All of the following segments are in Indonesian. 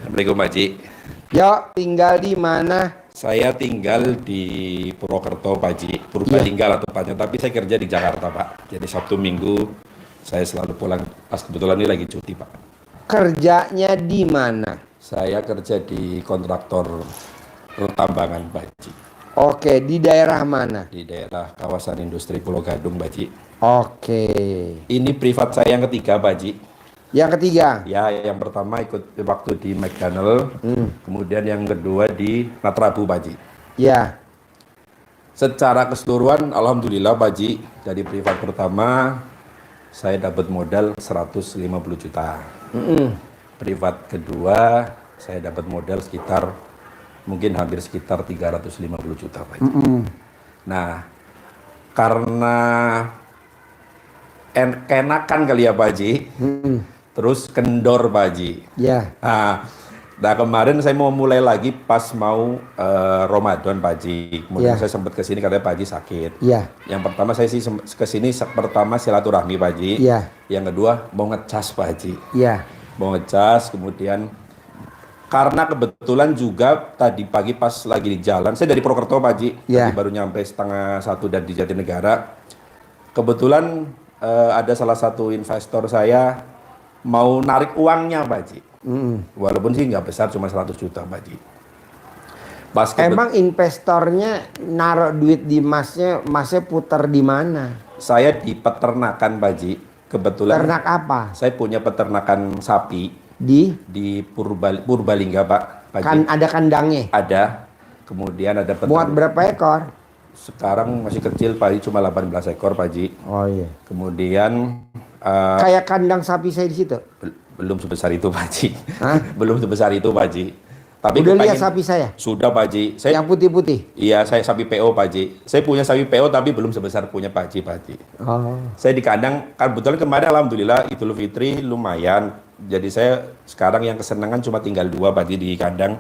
Assalamualaikum Pak Haji. Ya, tinggal di mana? Saya tinggal di Purwokerto Pak Haji, Purbalingga lah tepatnya, tapi saya kerja di Jakarta Pak. Jadi Sabtu Minggu saya selalu pulang, pas kebetulan ini lagi cuti Pak. Kerjanya di mana? Saya kerja di kontraktor pertambangan Pak Haji. Oke, di daerah mana? Di daerah kawasan industri Pulau Gadung Pak Haji. Oke. Ini privat saya yang ketiga Pak Haji. Yang ketiga? Ya, yang pertama ikut waktu di McDonald, kemudian yang kedua di Natrabu Pak Haji. Ya. Secara keseluruhan Alhamdulillah Pak Haji, dari privat pertama saya dapat modal 150 juta. Privat kedua saya dapat modal sekitar mungkin hampir sekitar 350 juta Pak Haji. Nah, karena kenakan kali ya Pak Haji, terus kendor Pak Haji. Ya. Nah kemarin saya mau mulai lagi pas mau Ramadan Pak Haji. Kemudian saya sempat kesini katanya Pak Haji sakit. Ya. Yang pertama saya sih kesini pertama silaturahmi Pak Haji. Ya. Yang kedua mau ngecas Pak Haji. Ya. Mau ngecas, kemudian karena kebetulan juga tadi pagi pas lagi di jalan, saya dari Purwokerto Pak Haji. Ya. Tadi baru nyampe 12:30 dan di Jatinegara. Kebetulan ada salah satu investor saya mau narik uangnya Pak Haji. Walaupun sih nggak besar, cuma 100 juta Pak Haji. Emang investornya naruh duit di masnya putar di mana? Saya di peternakan Pak Haji. Kebetulan Ternak apa? saya punya peternakan sapi di Purbalingga Pak Haji. Kan ada kandangnya? Ada. Kemudian ada Muat berapa ekor? Sekarang masih kecil Pak Haji, cuma 18 ekor Pak Haji. Oh iya. Kemudian kayak kandang sapi saya di situ. belum sebesar itu Pak Haji. Hah? Belum sebesar itu Pak Haji. Tapi udah lihat sapi saya? Sudah Pak Haji. Yang putih-putih? Iya, saya sapi PO Pak Haji. Saya punya sapi PO tapi belum sebesar punya Pak Haji. Oh. Saya di kandang, kebetulan kemarin Alhamdulillah Idul Fitri lumayan. Jadi saya sekarang yang kesenangan cuma tinggal 2 Pak Haji di kandang.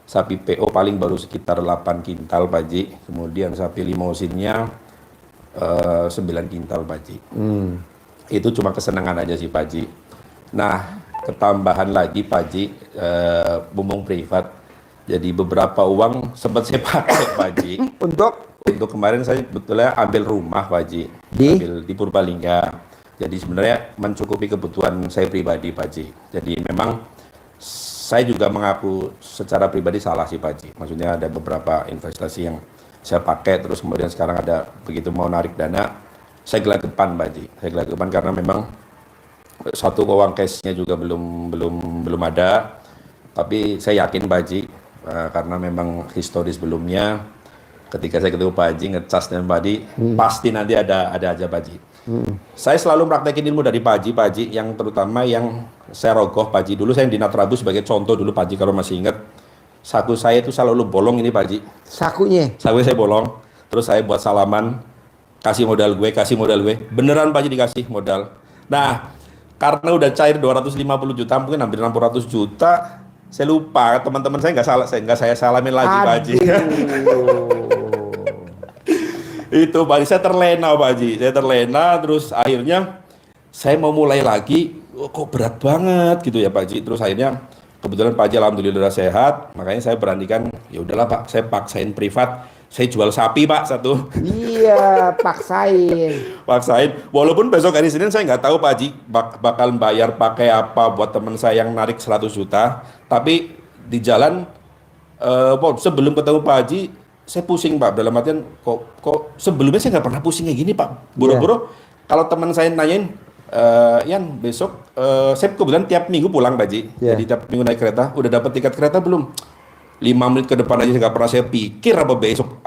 Sapi PO paling baru sekitar 8 kintal Pak Haji. Kemudian sapi limousinnya 9 kintal Pak Haji. Itu cuma kesenangan aja sih Pak Haji. Nah, ketambahan lagi Pak Haji, bumbung privat. Jadi beberapa uang sempat saya pakai Pak Haji. Untuk kemarin saya sebetulnya ambil rumah Pak Haji. Ambil di Purbalingga. Jadi sebenarnya mencukupi kebutuhan saya pribadi Pak Haji. Jadi memang saya juga mengaku secara pribadi salah sih Pak Haji. Maksudnya ada beberapa investasi yang saya pakai, terus kemudian sekarang ada begitu mau narik dana, saya gelagapan Pak Haji. Saya gelagapan karena memang satu uang cashnya juga belum ada. Tapi saya yakin Pak Haji, karena memang historis sebelumnya ketika saya ketemu Pak Haji ngecas dengan Pak Haji, pasti nanti ada aja Pak Haji. Saya selalu praktekin ilmu dari Pak Haji, yang terutama yang saya rogoh Pak Haji. Dulu saya di Natrabu sebagai contoh dulu Pak Haji, kalau masih ingat, saku saya itu selalu bolong ini Pak Haji. Sakunya saya bolong, terus saya buat salaman, kasih modal gue, beneran Pak Haji dikasih modal. Nah, karena udah cair 250 juta, mungkin hampir 600 juta, saya lupa, teman-teman saya nggak saya salamin lagi Pak Haji. Itu Pak Haji, saya terlena Pak Haji, terus akhirnya saya mau mulai lagi, kok berat banget gitu ya Pak Haji. Terus akhirnya kebetulan Pak Haji alhamdulillah sehat, makanya saya beranikan, ya udahlah Pak, saya paksain privat, saya jual sapi Pak satu. Iya, paksain. Walaupun besok hari Senin saya nggak tahu Pak Haji bakal bayar pakai apa buat teman saya yang narik 100 juta, tapi di jalan sebelum ketemu Pak Haji, saya pusing Pak, dalam artian kok sebelumnya saya nggak pernah pusing kayak gini Pak. Boro-boro kalau teman saya nanyain, Yan besok, saya kebetulan tiap minggu pulang Pak Haji. Jadi tiap minggu naik kereta, udah dapat tiket kereta belum? 5 menit ke depan aja nggak pernah saya pikir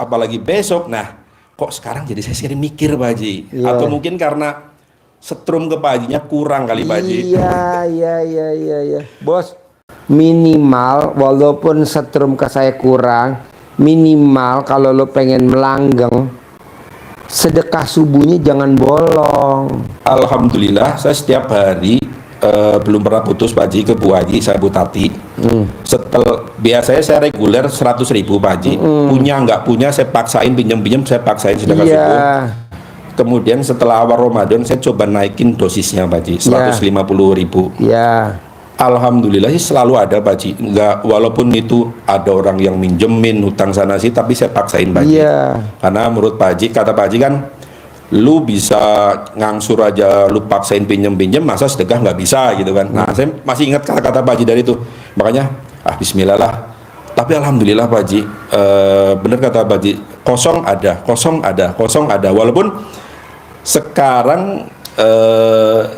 apalagi besok. Nah, kok sekarang jadi saya sering mikir Pak Haji. Atau mungkin karena setrum ke Pak Hajinya kurang kali Pak Haji. Iya. Bos, minimal walaupun setrum ke saya kurang, minimal kalau lo pengen melanggeng, sedekah subuhnya jangan bolong. Alhamdulillah saya setiap hari belum pernah putus Pak Haji ke Bu Haji, saya Bu Tati. Biasanya saya reguler 100.000 Pak Haji. Punya nggak punya saya paksain, pinjam saya paksain sedekah Iya. subuh. Kemudian setelah awal Ramadan saya coba naikin dosisnya Pak Haji, 150.000. Ya. Alhamdulillah sih selalu ada Pak Haji. Nggak, walaupun itu ada orang yang minjemin hutang sana sih, tapi saya paksain Pak Haji. Iya. Karena menurut Pak Haji, kata Pak Haji kan, lu bisa ngangsur aja, lu paksain pinjem masa sedekah nggak bisa gitu kan. Nah saya masih ingat kata-kata Pak Haji dari itu, makanya bismillah lah. Tapi alhamdulillah Pak Haji, bener kata Pak Haji, kosong ada. Walaupun sekarang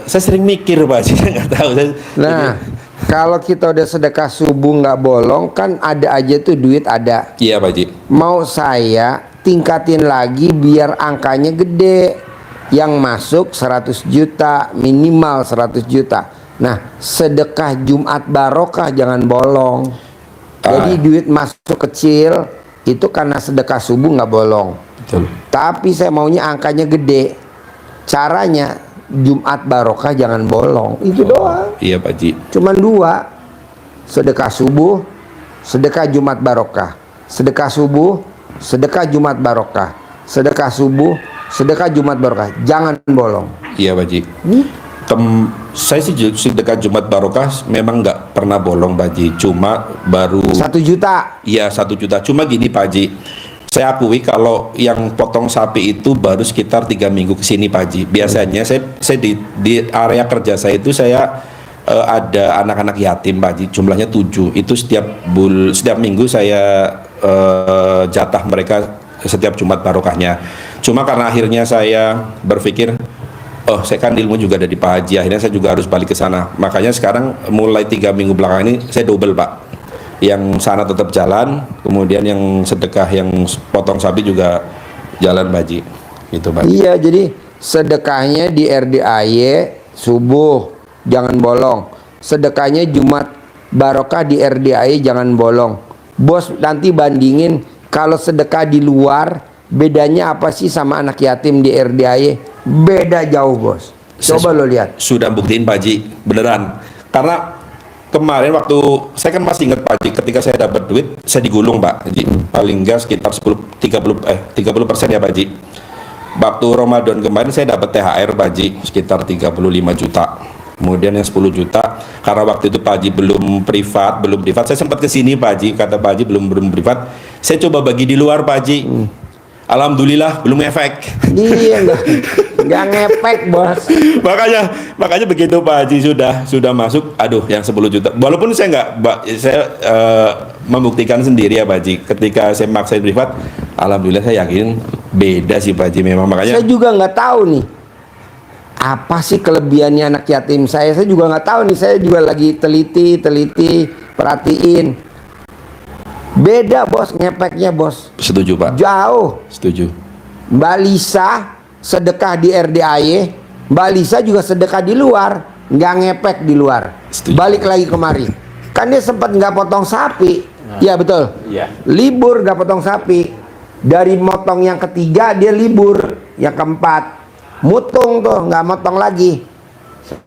saya sering mikir Pak Haji, nggak tahu saya. Nah, kalau kita udah sedekah subuh nggak bolong, kan ada aja tuh duit ada. Iya Pak Haji. Mau saya tingkatin lagi biar angkanya gede. Yang masuk 100 juta, minimal 100 juta. Nah, sedekah Jumat barokah jangan bolong. Jadi duit masuk kecil itu karena sedekah subuh nggak bolong. Betul. Tapi saya maunya angkanya gede. Caranya Jumat barokah jangan bolong. Itu doang. Iya Pak Haji. Cuman dua. Sedekah subuh, sedekah Jumat barokah. Sedekah subuh, sedekah Jumat barokah. Sedekah subuh, sedekah Jumat barokah. Jangan bolong. Iya Pak Haji. Saya sih sedekah Jumat barokah memang nggak pernah bolong Pak Haji. Cuma baru 1 juta. Iya 1 juta. Cuma gini Pak Haji, saya akui kalau yang potong sapi itu baru sekitar 3 minggu kesini Pak Haji. Biasanya saya di area kerja saya itu saya ada anak-anak yatim Pak Haji, jumlahnya 7. Itu setiap minggu saya jatah mereka setiap Jumat barokahnya. Cuma karena akhirnya saya berpikir, saya kan ilmu juga ada di Pak Haji, akhirnya saya juga harus balik ke sana. Makanya sekarang mulai 3 minggu belakang ini saya double Pak. Yang sana tetap jalan, kemudian yang sedekah yang potong sapi juga jalan Pak Haji. Gitu Pak. Iya, jadi sedekahnya di RDAY subuh jangan bolong. Sedekahnya Jumat barokah di RDAY jangan bolong. Bos nanti bandingin kalau sedekah di luar bedanya apa sih sama anak yatim di RDAY? Beda jauh bos. Coba lo lihat. Sudah buktiin Pak Haji, beneran. Karena kemarin waktu saya kan masih ingat Pak Haji, ketika saya dapat duit saya digulung Pak Haji, paling enggak sekitar 30% ya Pak Haji. Waktu Ramadan kemarin saya dapat THR Pak Haji sekitar 35 juta. Kemudian yang 10 juta karena waktu itu Pak Haji belum privat, saya sempat ke sini Pak Haji, kata Pak Haji belum privat. Saya coba bagi di luar Pak Haji. Alhamdulillah belum efek. Iya, nggak ngepek bos. makanya begitu Pak Haji sudah masuk, aduh yang 10 juta. Walaupun saya membuktikan sendiri ya Pak Haji, ketika saya maksain privat, alhamdulillah saya yakin beda sih Pak Haji memang. Makanya Saya juga nggak tahu nih apa sih kelebihannya anak yatim saya juga nggak tahu nih. Saya juga lagi teliti perhatiin. Beda bos, ngepeknya bos. setuju Pak. Jauh. Setuju. Mbak Lisa sedekah di RDAY, Mbak Lisa juga sedekah di luar, nggak ngepek di luar. Setuju. Balik lagi kemari, kan dia sempat nggak potong sapi. Iya betul. Iya. Libur nggak potong sapi. Dari motong yang ketiga dia libur, yang keempat mutung tuh nggak motong lagi,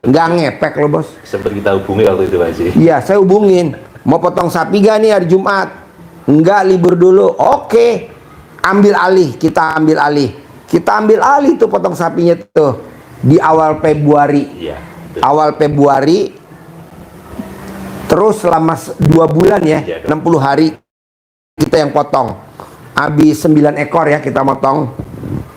nggak ngepek loh bos. Sempat kita hubungi waktu itu Pak Haji. Iya saya hubungin, mau potong sapi gak nih hari Jumat? Enggak, libur dulu. Oke, ambil alih, kita ambil alih tuh potong sapinya tuh di awal Februari. Iya. Awal Februari, terus selama 2 bulan ya, Iya, 60 hari kita yang potong. Habis 9 ekor ya kita motong.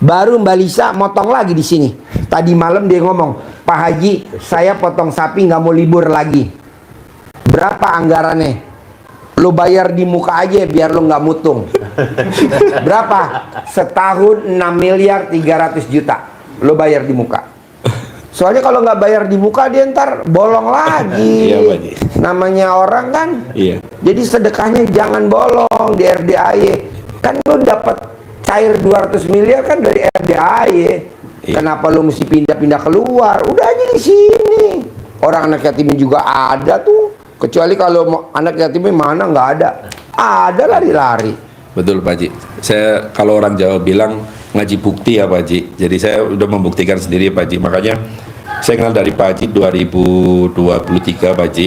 Baru Mbak Lisa motong lagi di sini. Tadi malam dia ngomong, Pak Haji, saya potong sapi nggak mau libur lagi. Berapa anggarannya? Lo bayar di muka aja biar lo nggak mutung. Berapa? Setahun 6.300.000.000 lo bayar di muka. Soalnya kalau nggak bayar di muka dia ntar bolong lagi. Iya, Pak Haji. Namanya orang kan. Iya. Jadi sedekahnya jangan bolong di RDAY. Kan lo dapat cair 200 miliar kan dari RDAY. Iya. Kenapa lo mesti pindah-pindah keluar? Udah aja di sini. Orang anak yatim juga ada tuh. Kecuali kalau anak yatimnya mana nggak ada. Ada lari-lari. Betul Pak Haji. Saya kalau orang Jawa bilang ngaji bukti ya Pak Haji. Jadi saya udah membuktikan sendiri Pak Haji. Makanya saya kenal dari Pak Haji 2023 Pak Haji.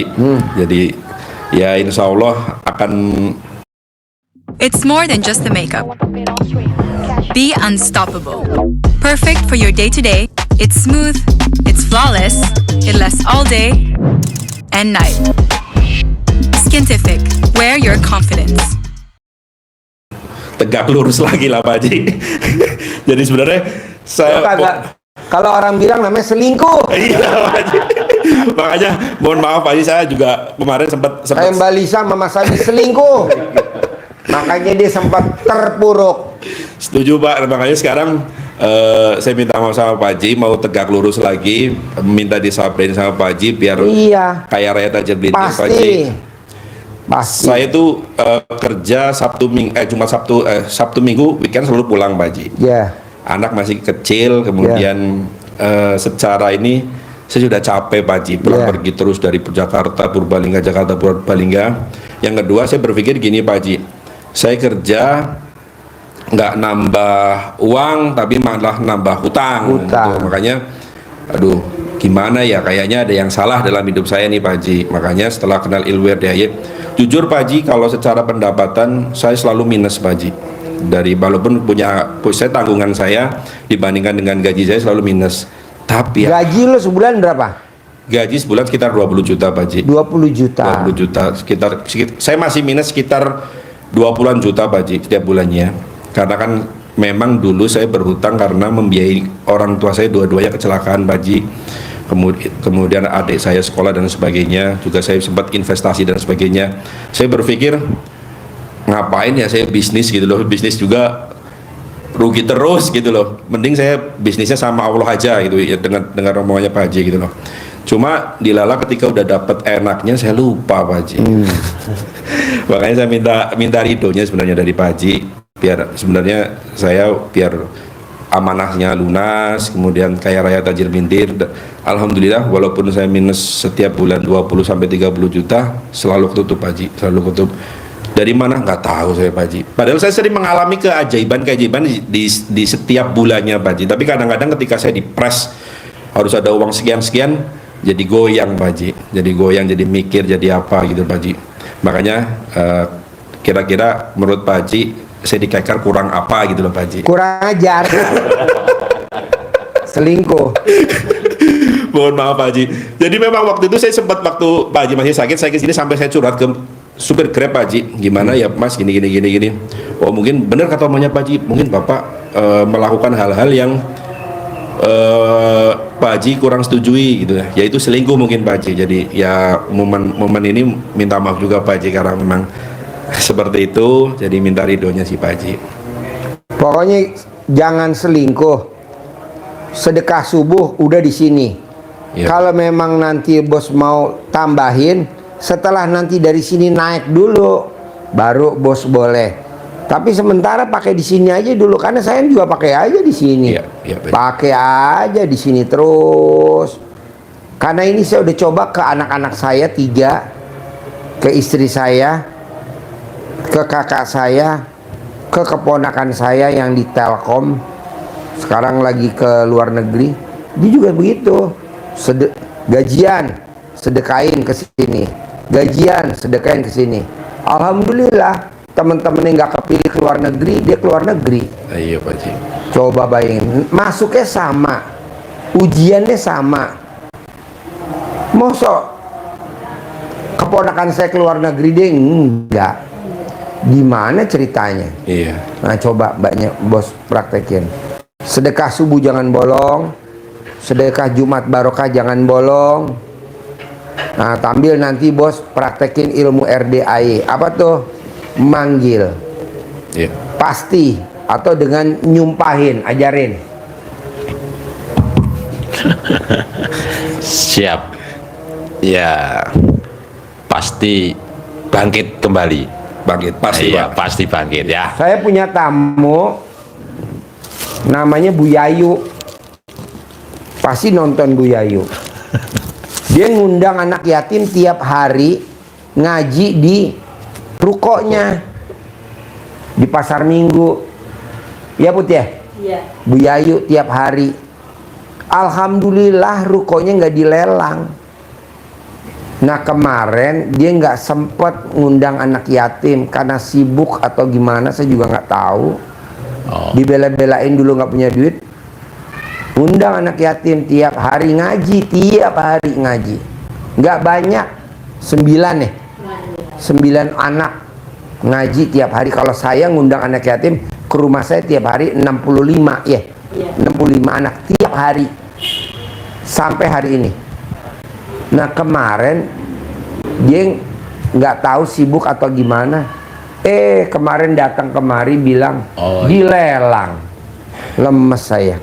Jadi ya insya Allah akan. It's more than just the makeup. Be unstoppable. Perfect for your day-to-day. It's smooth, it's flawless, it lasts all day and night. Skintific, wear your confidence. Tegak lurus lagi lah Pak Haji. Jadi sebenarnya saya kalau orang bilang namanya selingkuh. Iya Pak Haji. Makanya mohon maaf Pak Haji, saya juga kemarin sempat Kayak Mbak Lisa sama Mas Adi selingkuh. Makanya dia sempat terpuruk. setuju Pak. Makanya sekarang saya minta maaf sama Pak Haji, mau tegak lurus lagi, minta disabarin sama Pak Haji biar kayak rakyat aja beli Pak Haji. Pasti. Saya itu kerja Sabtu Minggu, weekend selalu pulang Pak Haji. Ya. Anak masih kecil, kemudian secara ini saya sudah capek Pak Haji, pulang pergi terus dari Jakarta Purbalingga, Jakarta Purbalingga. Yang kedua saya berpikir gini Pak Haji, saya kerja nggak nambah uang tapi malah nambah hutang. Gitu. Makanya aduh gimana ya, kayaknya ada yang salah dalam hidup saya nih Pak Haji. Makanya setelah kenal Ilmu RDAY, jujur Pak Haji, kalau secara pendapatan saya selalu minus Pak Haji. Dari walaupun saya tanggungan saya dibandingkan dengan gaji saya selalu minus. Tapi gaji lo sebulan berapa? Gaji sebulan sekitar 20 juta Pak Haji. 20 juta. 20 juta sekitar saya masih minus sekitar 20-an juta Pak Haji setiap bulannya. Karena kan memang dulu saya berhutang karena membiayai orang tua saya dua-duanya kecelakaan Pak Haji. Kemudian adik saya sekolah dan sebagainya, juga saya sempat investasi dan sebagainya. Saya berpikir ngapain ya saya bisnis gitu loh, bisnis juga rugi terus gitu loh. Mending saya bisnisnya sama Allah aja gitu ya, dengan omongannya Pak Haji gitu loh. Cuma dilala ketika udah dapet enaknya saya lupa Pak Haji. Makanya saya minta ridonya sebenarnya dari Pak Haji, biar sebenarnya saya biar amanahnya lunas, kemudian kaya raya tajir mintir. Alhamdulillah walaupun saya minus setiap bulan 20 sampai 30 juta selalu ketutup Pak Haji, selalu ketutup. Dari mana nggak tahu saya Pak Haji. Padahal saya sering mengalami keajaiban di setiap bulannya Pak Haji. Tapi kadang-kadang ketika saya dipres harus ada uang sekian-sekian, jadi goyang Pak Haji. Jadi goyang, jadi mikir, jadi apa gitu Pak Haji. Makanya kira-kira menurut Pak Haji saya dikeker kurang apa gitu loh Pak Haji. Kurang ajar. Selingkuh. Mohon maaf Pak Haji. Jadi memang waktu itu saya sempat, waktu Pak Haji masih sakit, saya kesini sampai saya curhat ke supir Grab Pak Haji, gimana ya Mas gini. Oh mungkin benar kata omongnya Pak Haji, mungkin Bapak melakukan hal-hal yang Pak Haji kurang setujui gitu ya, yaitu selingkuh mungkin Pak Haji. Jadi ya momen ini minta maaf juga Pak Haji karena memang seperti itu, jadi minta ridhonya si Pak Haji. Pokoknya jangan selingkuh. Sedekah subuh udah di sini. Ya. Kalau memang nanti bos mau tambahin, setelah nanti dari sini naik dulu, baru bos boleh. Tapi sementara pakai di sini aja dulu, karena saya juga pakai aja di sini. Pakai aja di sini terus. Karena ini saya udah coba ke anak-anak saya 3, ke istri saya, ke kakak saya, ke keponakan saya yang di Telkom, sekarang lagi ke luar negeri. Dia juga begitu. Gajian sedekain ke sini, gajian sedekain ke sini. Alhamdulillah teman-teman yang nggak kepilih ke luar negeri, dia ke luar negeri. Iya Pak Haji. Coba bayangin, masuknya sama, ujiannya sama. Mosok keponakan saya ke luar negeri, dia enggak. Gimana ceritanya? Iya. Nah coba banyak bos praktekin. Sedekah subuh jangan bolong, sedekah Jumat barokah jangan bolong. Nah tampil nanti bos praktekin ilmu RDAY. Apa tuh? Manggil. Iya. Pasti atau dengan nyumpahin, ajarin. Siap. Ya, pasti bangkit kembali. Bangkit pasti Iya, Pak. pasti bangkit ya. Saya punya tamu namanya Bu Yayu. Pasti nonton Bu Yayu. Dia ngundang anak yatim tiap hari ngaji di rukonya. di pasar Minggu. Ya Put ya? Iya. Bu Yayu tiap hari. Alhamdulillah rukonya nggak dilelang. Nah kemarin dia nggak sempet ngundang anak yatim karena sibuk atau gimana, saya juga nggak tahu. Dibela-belain dulu nggak punya duit. Undang anak yatim tiap hari ngaji, tiap hari ngaji. Nggak banyak, 9 nih. 9 anak ngaji tiap hari. Kalau saya ngundang anak yatim ke rumah saya tiap hari 65 ya. 65 anak tiap hari sampai hari ini. Nah kemarin dia nggak tahu sibuk atau gimana. Kemarin datang kemari bilang dilelang. Lemes saya.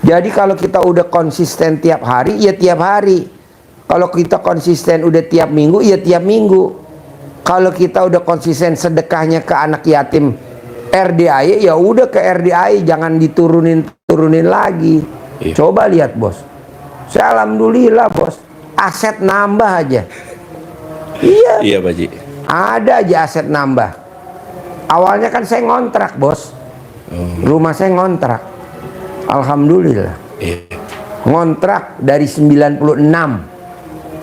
Jadi kalau kita udah konsisten tiap hari, ya tiap hari. Kalau kita konsisten udah tiap minggu, ya tiap minggu. Kalau kita udah konsisten sedekahnya ke anak yatim RDAI, ya udah ke RDAI, jangan diturunin lagi. Iya. Coba lihat bos, saya alhamdulillah bos, aset nambah aja. Iya Pak Haji. Ada aja aset nambah. Awalnya kan saya ngontrak bos, rumah saya ngontrak. Alhamdulillah. Iya. Ngontrak dari 96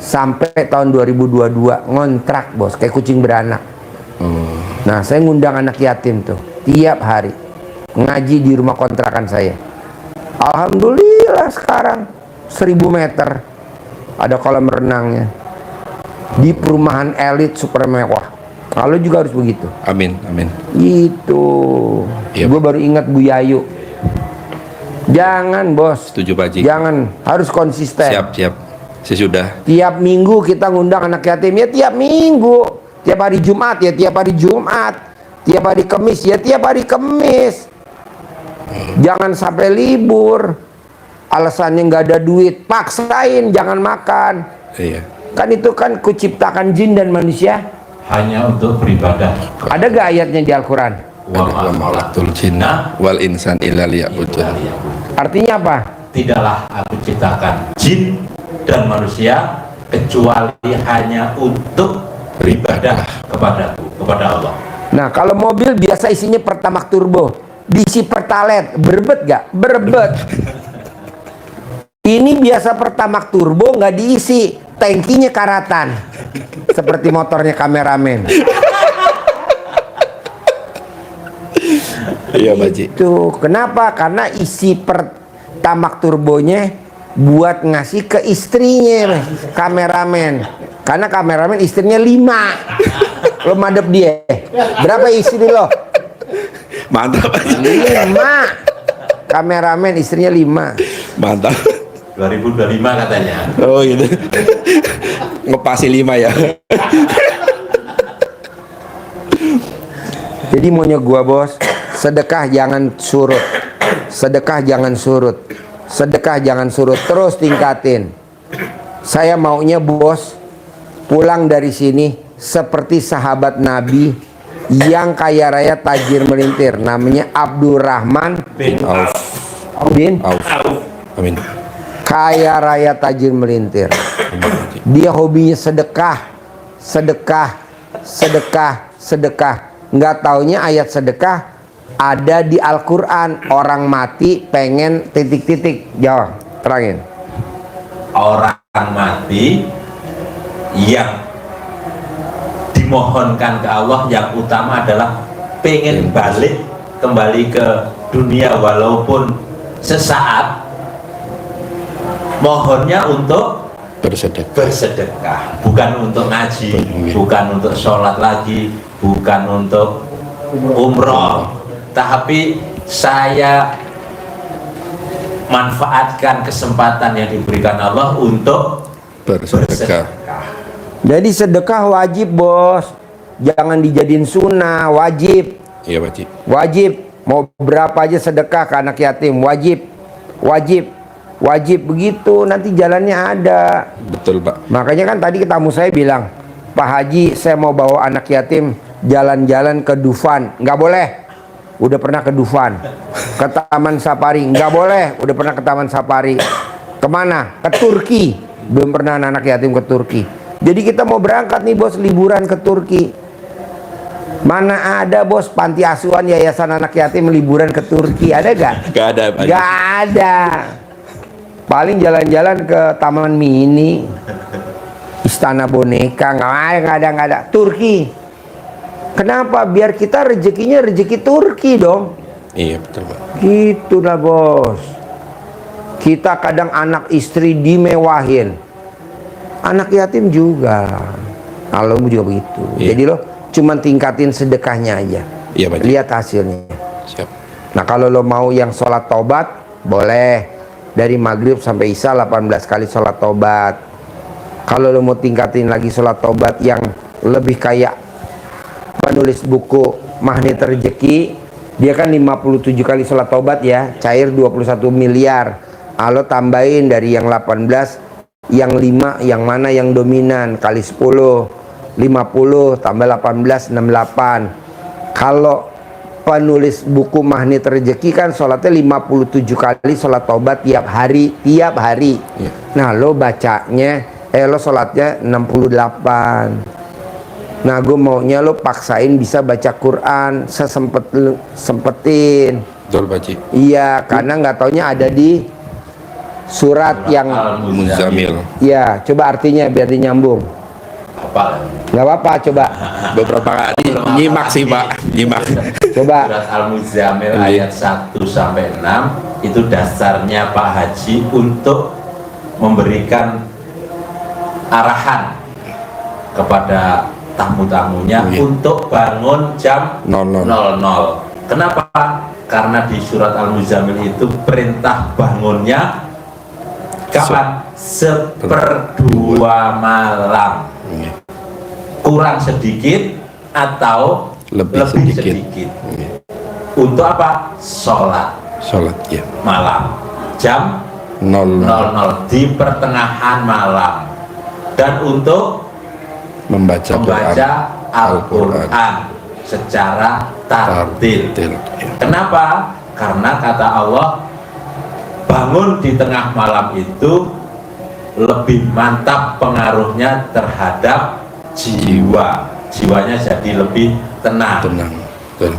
sampai tahun 2022 ngontrak bos, kayak kucing beranak. Nah saya ngundang anak yatim tuh tiap hari ngaji di rumah kontrakan saya. Alhamdulillah sekarang 1000 meter ada kolam renangnya di perumahan elit super mewah. Kalau juga harus begitu. Amin, amin. Gitu. Iya. Gue baru ingat Bu Yayu. Jangan bos. Setuju Pak Haji. Jangan, harus konsisten. Siap, siap. Sesudah. Tiap minggu kita ngundang anak yatim, ya tiap minggu. Tiap hari Jumat ya tiap hari Jumat. Tiap hari Kamis ya tiap hari Kamis. Jangan sampai libur. Alasannya nggak ada duit, paksain jangan makan. Iya. Kan itu kan kuciptakan jin dan manusia. Hanya untuk beribadah. Ada gak ayatnya di Al-Quran? Wa Wa ma'alatul jinna wal insan illa liya'budun. Artinya apa? Tidaklah aku ciptakan jin dan manusia kecuali hanya untuk beribadah kepadaku, kepada Allah. Nah kalau mobil biasa isinya Pertamax turbo, diisi Pertalite, berbet gak? Berbet. Ini biasa Pertamax turbo nggak diisi, tangkinya karatan, seperti motornya kameramen. Iya Pak Haji. Tuh kenapa? Karena isi Pertamax turbonya buat ngasih ke istrinya kameramen. Karena kameramen istrinya 5. Lo madep dia. Berapa istri lo? Mantap Pak Haji. 5. Kameramen istrinya 5. Mantap. 2025 katanya. Oh gitu. Ngepasi 5 ya. Jadi maunya gua bos, sedekah jangan surut. Sedekah jangan surut. Sedekah jangan surut, terus tingkatin. Saya maunya bos pulang dari sini seperti sahabat Nabi yang kaya raya tajir melintir, namanya Abdurrahman bin Auf. bin Auf. Amin. kaya raya tajir melintir. Dia hobinya sedekah, sedekah, sedekah, sedekah. Nggak taunya ayat sedekah ada di Al-Quran. Orang mati pengen titik-titik. Jawab, terangin. Orang mati yang dimohonkan ke Allah yang utama adalah pengen balik kembali ke dunia walaupun sesaat, mohonnya untuk bersedekah, bukan untuk ngaji, bukan untuk sholat lagi, bukan untuk umroh, tapi saya manfaatkan kesempatan yang diberikan Allah untuk Bersedekah. Jadi sedekah wajib bos, jangan dijadiin sunnah. Wajib, Iya Pak Haji. wajib. Mau berapa aja sedekah ke anak yatim, wajib, wajib, wajib. Begitu nanti jalannya ada. Betul Pak. Makanya kan tadi tamu saya bilang, Pak Haji saya mau bawa anak yatim jalan-jalan ke Dufan. Nggak boleh, udah pernah ke Dufan. Ke Taman Safari, nggak boleh, udah pernah ke Taman Safari. Kemana? Ke Turki, belum pernah anak yatim ke Turki. Jadi kita mau berangkat nih bos, liburan ke Turki. Mana ada bos panti asuhan yayasan anak yatim liburan ke Turki, ada gak? Gak ada Pak Haji. Gak ada. Paling jalan-jalan ke Taman Mini, Istana Boneka, nggak ada. Turki. Kenapa? Biar kita rezekinya rezeki Turki dong. Iya betul Pak. Gitu lah bos. Kita kadang anak istri dimewahin, anak yatim juga. Kalau juga begitu. Iya. Jadi lo cuman tingkatin sedekahnya aja. Iya Pak Haji. Lihat hasilnya. Siap. Nah kalau lo mau yang sholat tobat, boleh dari maghrib sampai isya 18 kali sholat tobat. Kalau lo mau tingkatin lagi sholat tobat yang lebih kayak penulis buku Magnet Rezeki, dia kan 57 kali sholat tobat ya, cair 21 miliar. Lo tambahin dari yang 18, yang 5, yang mana yang dominan, kali 10, 50 tambah 18, 68. Kalau penulis buku Magnet Rezeki kan sholatnya 57 kali sholat tobat tiap hari. Iya. Nah lo bacanya lo sholatnya 68. Nah gue maunya lo paksain bisa baca Quran sempetin. Betul Pak Haji. Iya, karena nggak taunya ada di surat yang Muzammil. ya, coba artinya biar dinyambung. Apa? Nggak apa-apa, coba. Beberapa kali nyimak sih Pak, nyimak. Coba. Surat Al-Muzammil Iya. ayat 1 sampai 6 itu dasarnya Pak Haji untuk memberikan arahan kepada tamu-tamunya Iya. untuk bangun jam 00. 00. Kenapa? Karena di surat Al-Muzammil itu perintah bangunnya kapan? Seperdua malam. Iya. Kurang sedikit atau Lebih sedikit. Iya. Untuk apa? Sholat Sholat ya. malam jam 00. 00 di pertengahan malam, dan untuk Membaca membaca Al-Quran. Al-Quran secara tartil. Tartil, ya. Kenapa? Karena kata Allah, bangun di tengah malam itu lebih mantap pengaruhnya terhadap jiwa. Jiwanya jadi lebih tenang, Tenang. Betul.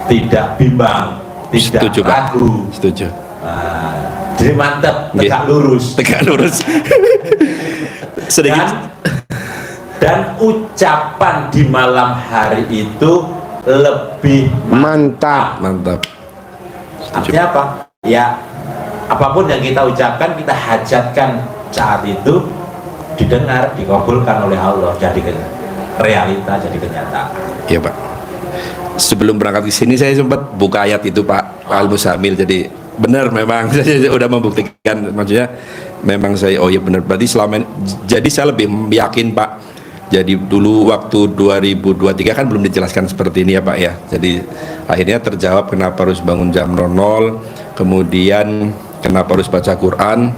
tidak bimbang, tidak Setuju, Pak. ragu. Setuju. Nah, jadi mantap, tegak Iya. lurus. Tegak lurus. Sedikit. Dan ucapan di malam hari itu lebih Mantap. Mantap. Artinya apa? Ya, apapun yang kita ucapkan, kita hajatkan saat itu didengar, dikabulkan oleh Allah, jadi realita, jadi kenyataan. Iya Pak. Sebelum berangkat ke sini saya sempat buka ayat itu Pak Al-Muzammil, jadi benar memang saya udah membuktikan, maksudnya memang saya oh ya benar, berarti selama ini, jadi saya lebih yakin Pak. Jadi dulu waktu 2023 kan belum dijelaskan seperti ini ya Pak ya. Jadi akhirnya terjawab kenapa harus bangun jam 00, kemudian kenapa harus baca Quran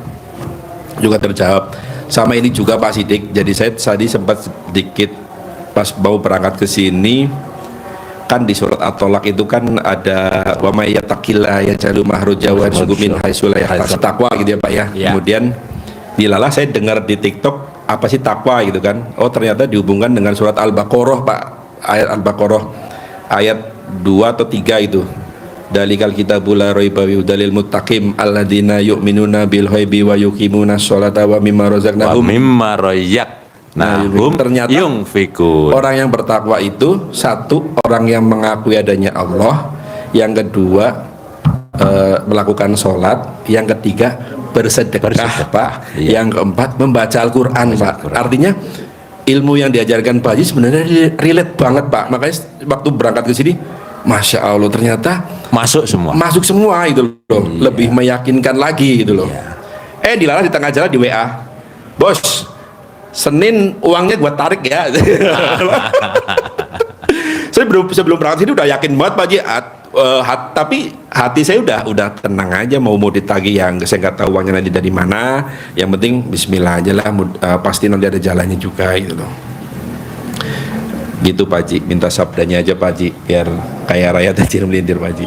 juga terjawab. Sama ini juga Pak Sidik. Jadi saya tadi sempat sedikit pas mau berangkat ke sini, kan di surat At-Tolak itu kan ada wa may yattaqillah yaj'al mahraja wa yarzuqhu min haitsu la yahtasib, takwa gitu ya Pak ya. Ya. Kemudian dilalah saya dengar di TikTok apa sih takwa gitu kan. Oh ternyata dihubungkan dengan surat Al-Baqarah Pak. Ayat Al-Baqarah ayat 2 atau 3 itu. Dalikal kitabul la raiba fihi dalil muttaqim alladzina yu'minuna bil ghaibi wa yuqimuna sholata wa mimma razaqnahum. Ternyata yungfikun. orang yang bertakwa itu satu, orang yang mengakui adanya Allah, yang kedua melakukan sholat, yang ketiga bersedekah Pak, Iya. yang keempat membaca Al-Quran Pak. Artinya ilmu yang diajarkan Pak Haji sebenarnya relate banget Pak. Makanya waktu berangkat ke sini, Masya Allah ternyata Masuk semua. masuk semua itu loh. Lebih meyakinkan lagi gitu loh. Dilarang di tengah jalan di WA, bos Senin uangnya gua tarik ya. Saya sebelum berangkat sini udah yakin banget Pak Haji, tapi hati saya udah tenang aja, mau ditagih yang saya nggak tahu uangnya nanti dari mana, yang penting Bismillah aja lah, pasti nanti ada jalannya juga gitu loh. Gitu Pak Haji, minta sabdanya aja Pak Haji biar kaya raya tajir melintir Pak Haji.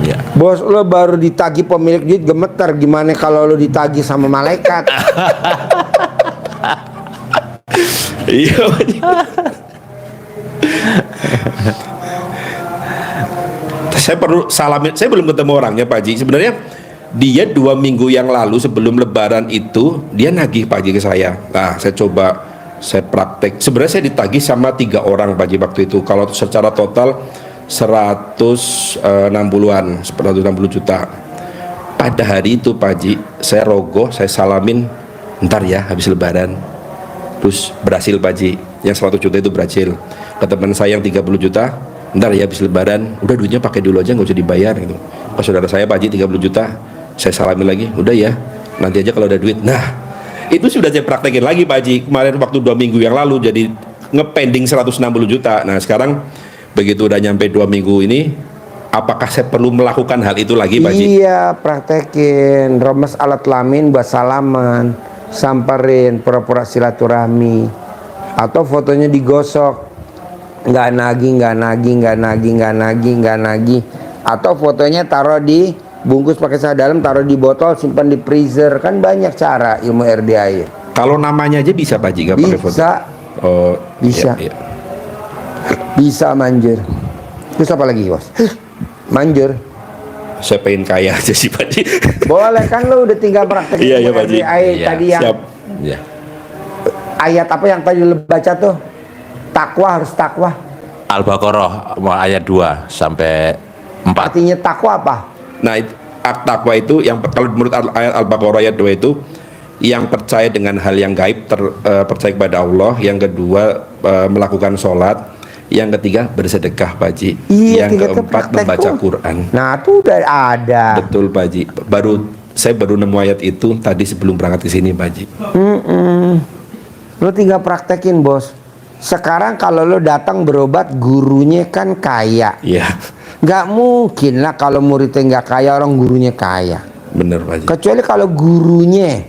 Ya. Bos lo baru ditagih pemilik duit gemeter, gimana kalau lo ditagih sama malaikat? Iya Pak Haji. Saya perlu salamin, saya belum ketemu orangnya Pak Haji. Sebenarnya dia 2 minggu yang lalu sebelum lebaran itu dia nagih Pak Haji ke saya. Nah saya coba, saya praktek. Sebenarnya saya ditagih sama 3 orang Pak Haji waktu itu. Kalau secara total 160-an, 160 juta. Pada hari itu Pak Haji, saya rogoh, saya salamin, ntar ya habis lebaran. Terus berhasil Pak Haji, yang 100 juta itu berhasil. Ke teman saya yang 30 juta, ntar ya habis lebaran, udah duitnya pakai dulu aja, nggak usah dibayar gitu. Pas saudara saya Pak Haji 30 juta, saya salamin lagi, udah ya nanti aja kalau ada duit. Nah itu sudah saya praktekin lagi Pak Haji kemarin waktu 2 minggu yang lalu, jadi ngepending 160 juta. Nah sekarang begitu udah nyampe 2 minggu ini, apakah saya perlu melakukan hal itu lagi Pak Haji? Iya, praktekin remes alat kelamin buat salaman, samperin, pura-pura silaturahmi, atau fotonya digosok, nggak nagih, atau fotonya taruh di bungkus pakai sarung dalam, taruh di botol, simpan di freezer. Kan banyak cara ilmu RDI. Kalau namanya aja bisa Pak Haji, nggak pakai foto? Bisa, Oh, bisa, iya. bisa manjur. Terus apa lagi bos? Manjur. Saya pengen kaya aja sih Pak Haji. Boleh kan, lo udah tinggal praktekin Iya, iya, ilmu Pak Haji. RDI Iya, tadi yang Siap. Ya. ayat apa yang tadi lo baca tuh? Takwa, harus takwa. Al-Baqarah ayat 2 sampai 4. Artinya takwa apa? Nah, takwa itu yang kalau menurut ayat Al-Baqarah ayat 2 itu yang percaya dengan hal yang gaib, percaya kepada Allah. Yang kedua melakukan sholat. Yang ketiga bersedekah Pak Haji. Iya, Yang tiga keempat praktek membaca tuh. Quran. Nah, itu udah ada. Betul Pak Haji. Saya baru nemu ayat itu tadi sebelum berangkat ke sini Pak Haji. Lo tinggal praktekin bos. Sekarang kalau lo datang berobat, gurunya kan kaya. Iya, Nggak mungkin lah kalau muridnya nggak kaya, orang gurunya kaya. bener Pak Haji. Kecuali kalau gurunya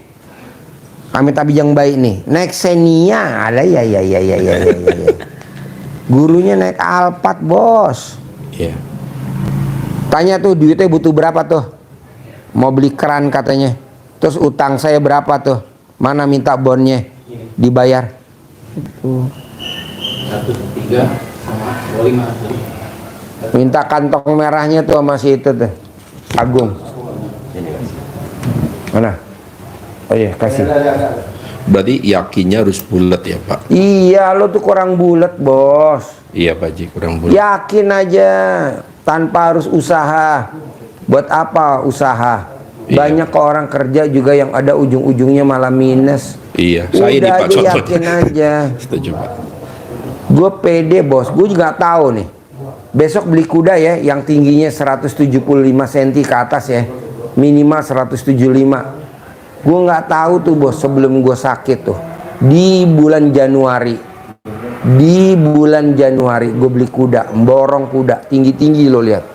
amit abi yang baik nih, naik Xenia, ada ya. Gurunya naik Alphard bos. Iya. Tanya tuh duitnya butuh berapa tuh? Mau beli keran katanya. Terus utang saya berapa tuh? Mana minta bonnya dibayar? Tuh. 1,3 sama 2,5. Minta kantong merahnya tuh sama si itu tuh, Agung. Mana? Oh iya, kasih. Berarti yakinnya harus bulat ya Pak? Iya, lo tuh kurang bulat bos. Iya Pak Haji, kurang bulat. Yakin aja, tanpa harus usaha. Buat apa usaha? Iya. Banyak kok orang kerja juga yang ada ujung-ujungnya malah minus. Iya, saya ini Udah Pak aja contohnya. yakin aja. Setuju Pak. Gue pede bos, gue juga tahu nih. Besok beli kuda ya, yang tingginya 175 cm ke atas ya, minimal 175. Gue nggak tahu tuh bos, sebelum gue sakit tuh di bulan Januari, gue beli kuda, borong kuda tinggi-tinggi lo lihat.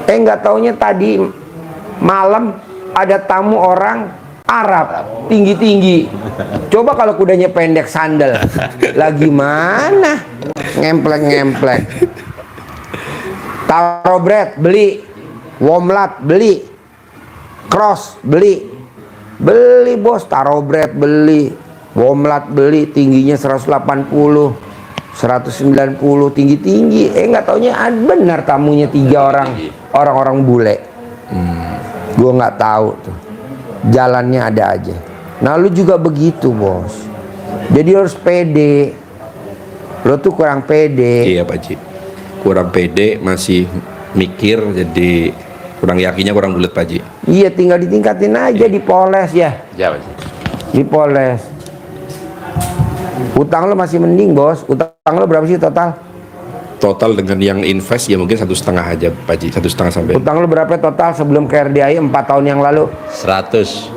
Nggak taunya tadi malam ada tamu orang Arab tinggi-tinggi. Coba kalau kudanya pendek sandal, lagi mana? Ngemplek. Tarobret beli, womlat beli, cross beli bos, tarobret beli, womlat beli, tingginya 180, 190, tinggi-tinggi. Nggak taunya benar tamunya 3 orang bule. Gue nggak tahu tuh, jalannya ada aja. Nah lu juga begitu bos, jadi harus pede. Lo tuh kurang pede. Iya Pak Haji, kurang pede, masih mikir, jadi kurang yakinnya, kurang bulat Pak Haji. Iya, tinggal ditingkatin aja, dipoles ya, Ya, Pak Haji. dipoles. Utang lo masih mending bos. Utang lo berapa sih total? Total dengan yang invest ya mungkin 1,5 aja Pak Haji, 1,5 sampai Utang lo berapa total sebelum ke RDI 4 tahun yang lalu? 100.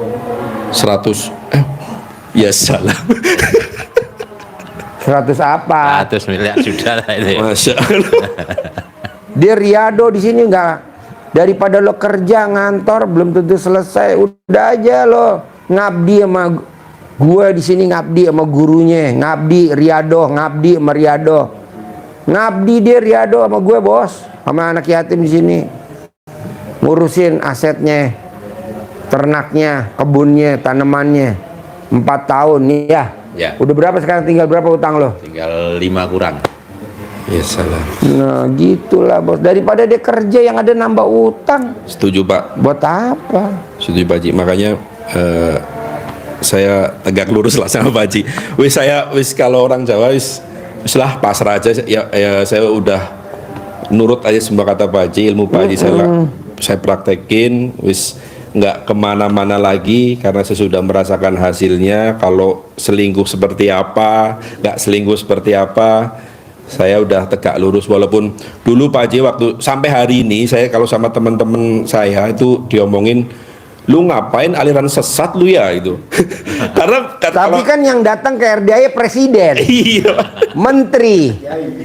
100. Ya salah. 100 apa? 100 miliar sudah lah itu. Masya Allah. Di Riado di sini nggak, daripada lo kerja ngantor belum tentu selesai, udah aja lo ngabdi sama gue di sini, ngabdi sama gurunya, ngabdi Riado, ngabdi sama Riado, ngabdi dia Riado sama gue bos, sama anak yatim di sini, ngurusin asetnya, ternaknya, kebunnya, tanamannya, 4 tahun nih ya. Ya. Udah berapa sekarang, tinggal berapa utang lo? Tinggal 5 kurang. Ya salah. Nah gitulah bos, daripada dia kerja yang ada nambah utang, Setuju Pak. buat apa? Setuju Pak Haji. Makanya saya tegak lurus lah sama Pak Haji. Wis kalau orang Jawa wis lah pasrah aja. Ya saya udah nurut aja semua kata Pak Haji, ilmu Pak Haji saya praktekin, wis nggak kemana-mana lagi karena saya sudah merasakan hasilnya. Kalau selingkuh seperti apa, nggak selingkuh seperti apa, saya udah tegak lurus. Walaupun dulu Pak Haji waktu sampai hari ini saya kalau sama teman-teman saya itu diomongin, lu ngapain aliran sesat lu ya itu. Karena Tapi kan yang datang ke RDI presiden, iya menteri,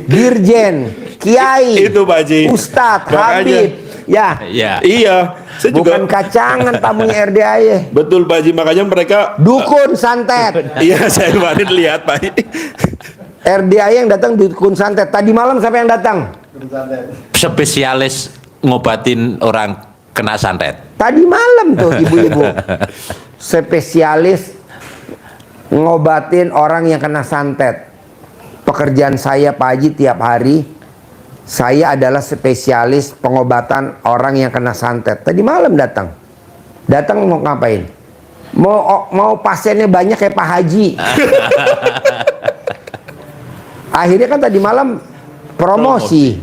dirjen, kiai, itu Pak Haji. ustadz, Makanya. habib, ya. Ya. Iya, saya Bukan juga kacangan tamunya RDI. betul Pak Haji, makanya mereka Dukun santet. iya saya kemarin lihat Pak Haji. RDI yang datang dukun santet. Tadi malam siapa yang datang? Spesialis ngobatin orang kena santet. Tadi malam tuh ibu-ibu. Spesialis ngobatin orang yang kena santet. Pekerjaan saya Pak Haji tiap hari, saya adalah spesialis pengobatan orang yang kena santet. Tadi malam datang. Datang mau ngapain? Mau pasiennya banyak kayak Pak Haji. Akhirnya kan tadi malam promosi.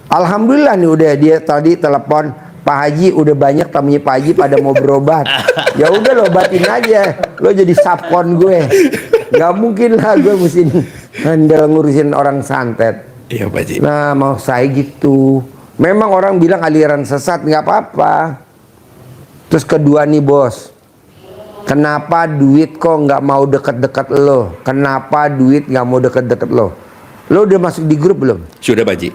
Alhamdulillah nih udah dia tadi telepon, Pak Haji udah banyak tamunya Pak Haji pada mau berobat. Ya udah lo obatin aja. Lo jadi sapkon gue. Gak mungkin lah gue mesti handle ngurusin orang santet. Iya Pak Haji. Nah mau saya gitu. Memang orang bilang aliran sesat, nggak apa-apa. Terus kedua nih bos, kenapa duit kok nggak mau deket-deket lo? Kenapa duit nggak mau deket-deket lo? Lo udah masuk di grup belum? Sudah Pak Haji.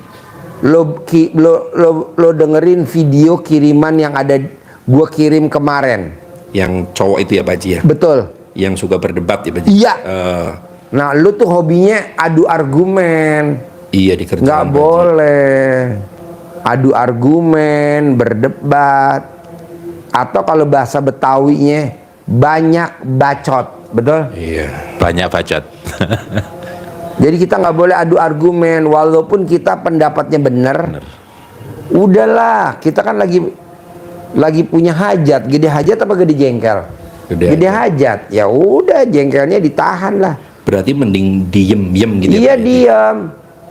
Lo dengerin video kiriman yang ada gua kirim kemarin. Yang cowok itu ya Pak Haji ya. Betul. Yang suka berdebat ya Pak Haji. Iya. Eh, Nah lo tuh hobinya adu argumen. iya di kerjaan Nggak Pak Haji. boleh adu argumen, berdebat, atau kalau bahasa Betawinya banyak bacot, betul? Iya. Banyak bacot. Jadi kita nggak boleh adu argumen, walaupun kita pendapatnya benar. Udahlah, kita kan lagi punya hajat, gede hajat apa gede jengkel? Gede hajat. Ya udah, jengkelnya ditahan lah. Berarti mending diem gitu ya Iya Pak Haji? diam.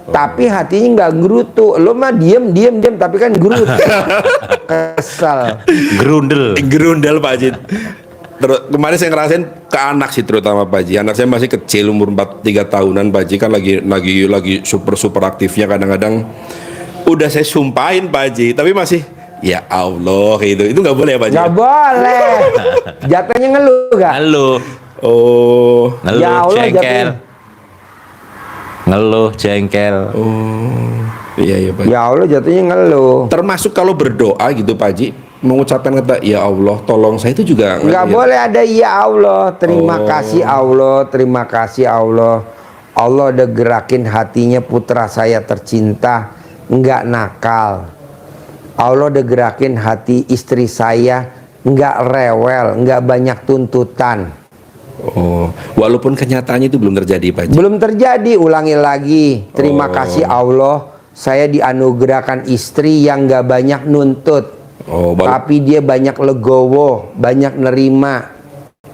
Tapi hatinya nggak gerutu. Lo mah diem, tapi kan gerutu. Kesal. Gerundel. Gerundel Pak Haji. Terus kemarin saya ngerasain ke anak sih terutama Pak Haji. Anak saya masih kecil, umur 3 tahunan Pak Haji, kan lagi super aktifnya kadang-kadang. Udah saya sumpahin Pak Haji, tapi masih ya Allah gitu. Itu nggak boleh ya Pak Haji? Nggak boleh. Jatuhnya ngeluh gak? Ngeluh. Oh. Ngeluh, Ya Allah, jengkel. jatuhnya. Ngeluh, jengkel. Oh. Iya Pak Haji. Ya Allah, jatuhnya ngeluh. Termasuk kalau berdoa gitu Pak Haji, mengucapkan kata ya Allah tolong saya, itu juga Nggak boleh ada ya Allah, terima Oh. kasih Allah, terima kasih Allah. Allah udah gerakin hatinya putra saya tercinta, nggak nakal. Allah udah gerakin hati istri saya, nggak rewel, nggak banyak tuntutan. Oh, walaupun kenyataannya itu belum terjadi Pak Haji. Belum terjadi, ulangi lagi. Terima Oh. kasih Allah, saya dianugerahkan istri yang nggak banyak nuntut. Oh, Tapi dia banyak legowo, banyak nerima,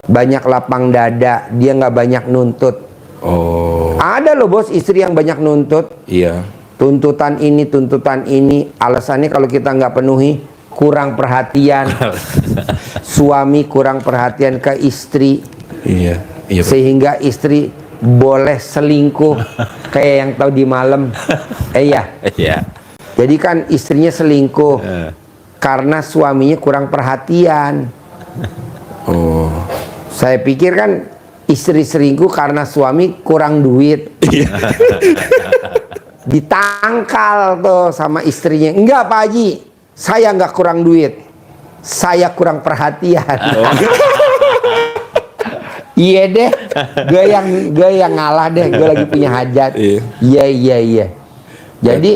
banyak lapang dada. Dia nggak banyak nuntut. oh, Ada loh bos istri yang banyak nuntut. iya. Tuntutan ini. Alasannya kalau kita nggak penuhi, kurang perhatian. Suami kurang perhatian ke istri, Iya, iya Pak. sehingga istri boleh selingkuh kayak yang tahu di malam. Iya. Iya. Jadi kan istrinya selingkuh karena suaminya kurang perhatian. Oh, Saya pikir kan istri selingkuh karena suami kurang duit. Ditangkal tuh sama istrinya. Enggak Pak Haji, saya nggak kurang duit, saya kurang perhatian. Iya deh, gue yang ngalah deh, gue lagi punya hajat. Iya. Jadi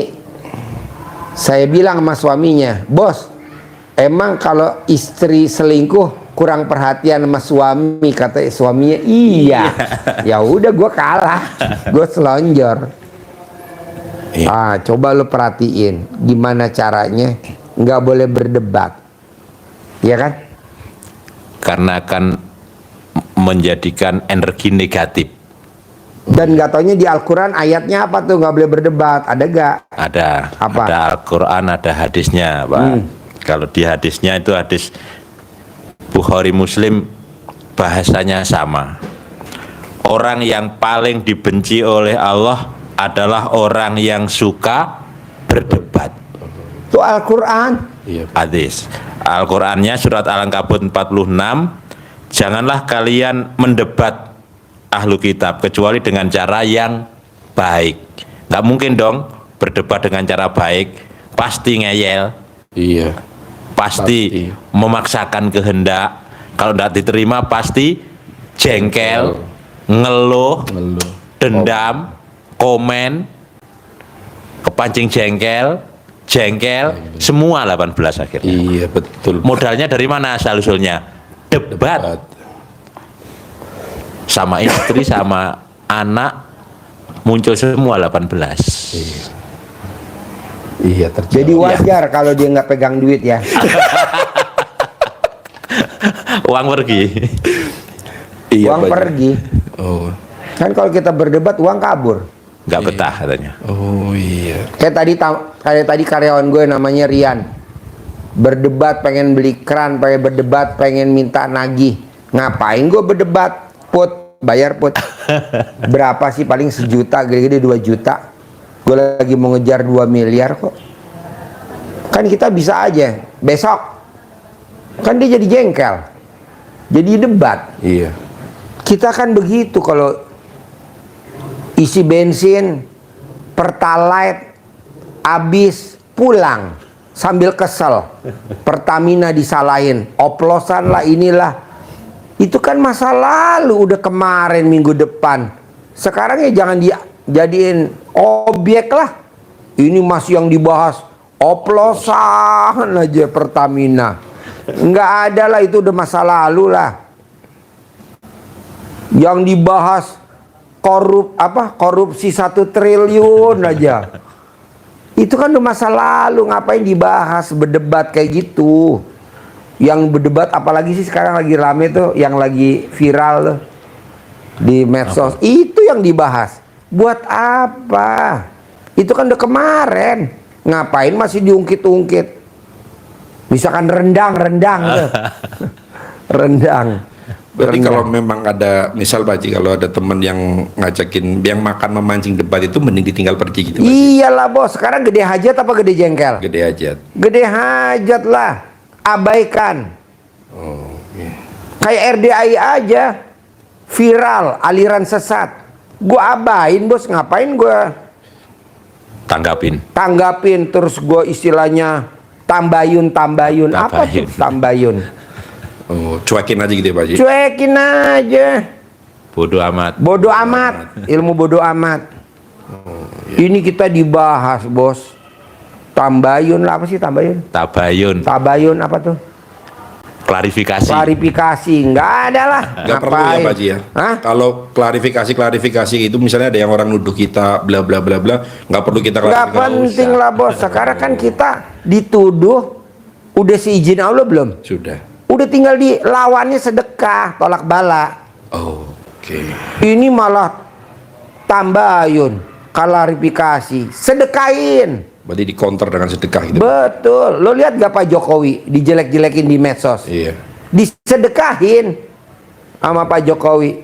saya bilang sama suaminya, bos, emang kalau istri selingkuh kurang perhatian sama suami? Kata suaminya, iya. Ya udah, gue kalah, gue selonjor. Iya. Coba lo perhatiin gimana caranya nggak boleh berdebat, ya kan? Karena akan menjadikan energi negatif. Dan nggak taunya di Al-Quran ayatnya apa tuh nggak boleh berdebat, ada gak? Ada. Apa? Ada Al-Quran, ada hadisnya, Pak. Kalau di hadisnya itu hadis Bukhari Muslim bahasanya sama. Orang yang paling dibenci oleh Allah adalah orang yang suka berdebat. Itu Al-Quran. Iya. Hadis. Al-Qur'annya surat Al-Ankabut 46, janganlah kalian mendebat ahlu kitab kecuali dengan cara yang baik. Nggak mungkin dong berdebat dengan cara baik, pasti ngeyel, Iya. pasti memaksakan kehendak. Kalau tidak diterima pasti jengkel, ngeluh, dendam, komen, kepancing jengkel, semua 18 akhirnya. Iya, betul. Modalnya dari mana asal usulnya? Debat sama istri sama anak muncul semua 18. Iya, terjadi. Jadi wajar kalau dia nggak pegang duit ya. Uang pergi. Iya, Uang Pak Haji. pergi. Oh. Kan kalau kita berdebat uang kabur. Nggak betah katanya. Oh iya. Kayak tadi karyawan gue namanya Rian. Berdebat pengen beli keran, pengen berdebat pengen minta nagih. Ngapain gue berdebat? Put, bayar put. Berapa sih paling 1 juta, gede-gede 2 juta. Gue lagi mau ngejar 2 miliar kok. Kan kita bisa aja besok. Kan dia jadi jengkel. Jadi debat. Iya. Kita kan begitu kalau isi bensin, pertalite, habis, pulang sambil kesel. Pertamina disalahin, oplosan lah inilah. Itu kan masa lalu, udah kemarin minggu depan. Sekarang ya jangan dijadiin objek lah. Ini masih yang dibahas oplosan aja Pertamina. Nggak ada lah, itu udah masa lalu lah. Yang dibahas korupsi 1 triliun aja. Itu kan udah masa lalu, ngapain dibahas, berdebat kayak gitu. Yang berdebat apalagi sih sekarang lagi rame tuh, yang lagi viral tuh di medsos. Itu yang dibahas. Buat apa? Itu kan udah kemarin. Ngapain masih diungkit-ungkit? Misalkan rendang tuh. Rendang. Berarti kalau memang ada, misal Pak Haji, kalau ada teman yang ngajakin, yang makan memancing debat itu mending ditinggal pergi gitu Pak Haji. Iyalah bos, sekarang gede hajat apa gede jengkel? Gede hajat. Gede hajat lah, abaikan. Oh, iya. Kayak RDI aja, viral, aliran sesat. Gua abain bos, ngapain gua tanggapin terus gua istilahnya tambayun. Apa tuh tambayun? Oh, cuekin aja gitu ya Pak Haji. Cuekin aja. Bodoh amat. Bodoh amat, ilmu bodoh amat. Ini kita dibahas bos. Tambayun lah, apa sih tambayun? Tabayun apa tuh? Klarifikasi, nggak ada lah. Nggak perlu ya Pak Haji ya. Hah? Kalau klarifikasi itu misalnya ada yang orang nuduh kita bla bla bla bla, nggak perlu kita Nggak klarifikasi. penting lah bos. Sekarang kan kita dituduh, udah seizin Allah belum? Sudah. Udah tinggal dilawannya sedekah, tolak bala. Oh, oke. Ini malah tambayun, klarifikasi, sedekahin. Berarti di counter dengan sedekah gitu. Betul. Lo lihat gak Pak Jokowi dijelek-jelekin di medsos? Iya. Disedekahin sama Pak Jokowi.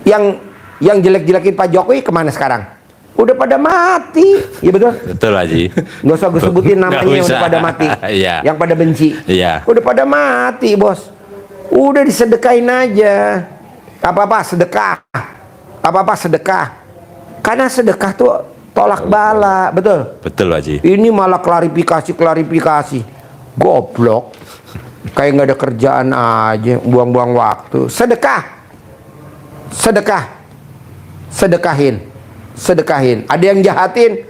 Yang jelek-jelekin Pak Jokowi kemana sekarang? Udah pada mati. Iya betul? Betul Haji. Nggak usah gue sebutin namanya, Nggak udah usah. pada mati. Iya. Yang pada benci. Iya. Udah pada mati bos. Udah disedekain aja. Apa-apa sedekah. Apa-apa sedekah. Karena sedekah tuh tolak bala. Betul? Betul Haji. Ini malah klarifikasi. Goblok. Kayak nggak ada kerjaan aja, buang-buang waktu. Sedekahin. Ada yang jahatin,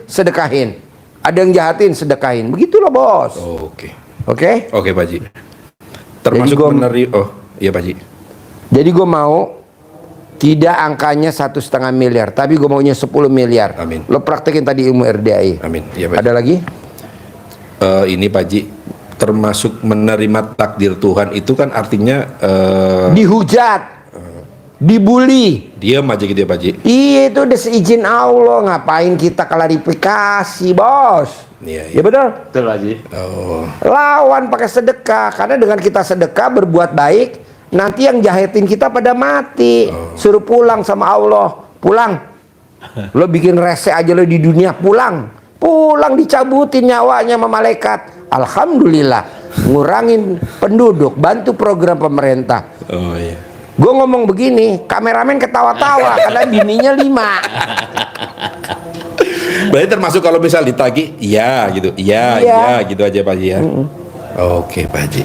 sedekahin. Begitulah bos. Oh, oke. Oke? Oke Pak Haji. Termasuk Jadi menerima. Oh, iya Pak Haji. Jadi gue mau Tidak angkanya 1,5 miliar, tapi gue maunya 10 miliar. Amin. Lo praktekin tadi ilmu RDAI. Amin. Ya, Pak. Ada lagi? Ini Pak Haji, termasuk menerima takdir Tuhan itu kan artinya Dihujat, dibully. diam aja gitu ya Pak Haji. Iya, itu udah seizin Allah. Ngapain kita klarifikasi, bos? Iya, Ya betul. Betul Pak Haji. Oh, Lawan pakai sedekah, karena dengan kita sedekah berbuat baik, nanti yang jahitin kita pada mati. Suruh pulang sama Allah, pulang. Lo bikin rese aja lo di dunia, pulang. Pulang dicabutin nyawanya sama malaikat. Alhamdulillah, ngurangin penduduk, bantu program pemerintah. oh iya. Gue ngomong begini, kameramen ketawa-tawa karena bininya 5. Berarti termasuk kalau misal ditagih, iya gitu, iya, Iya. iya gitu aja Pak Haji ya. Oke Pak Haji.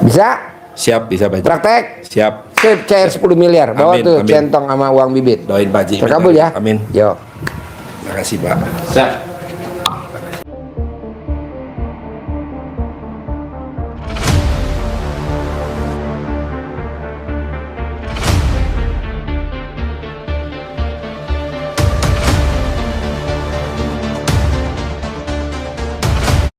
Bisa? Siap, bisa Pak Haji. Praktek? Siap. Sip, cair 10 miliar. Bawa Amin, tuh amin. centong sama uang bibit. Doain Pak Haji. Terkabul ya. Amin. Yuk. Makasih Pak. Siap.